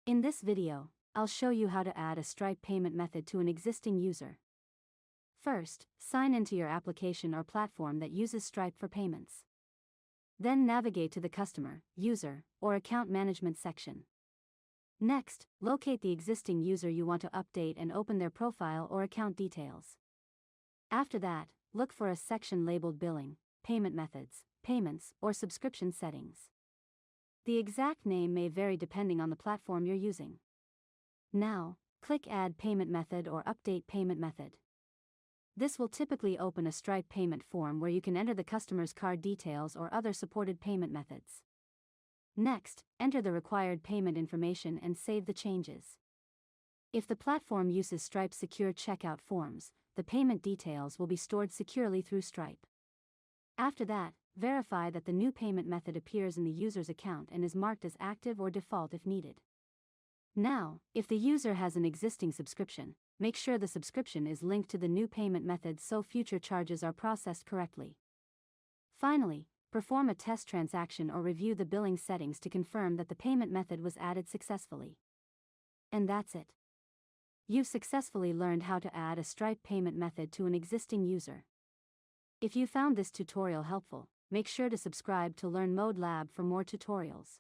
In this video, I'll show you how to add a Stripe payment method to an existing user. First, sign into your application or platform that uses Stripe for payments. Then navigate to the Customer, User, or Account Management section. Next, locate the existing user you want to update and open their profile or account details. After that, look for a section labeled Billing, Payment Methods, Payments, or Subscription Settings. The exact name may vary depending on the platform you're using. Now, click Add Payment Method or Update Payment Method. This will typically open a Stripe payment form where you can enter the customer's card details or other supported payment methods. Next, enter the required payment information and save the changes. If the platform uses Stripe's secure checkout forms, the payment details will be stored securely through Stripe. After that, verify that the new payment method appears in the user's account and is marked as active or default if needed. Now, if the user has an existing subscription, make sure the subscription is linked to the new payment method so future charges are processed correctly. Finally, perform a test transaction or review the billing settings to confirm that the payment method was added successfully. And that's it. You've successfully learned how to add a Stripe payment method to an existing user. If you found this tutorial helpful, make sure to subscribe to Learn Mode Lab for more tutorials.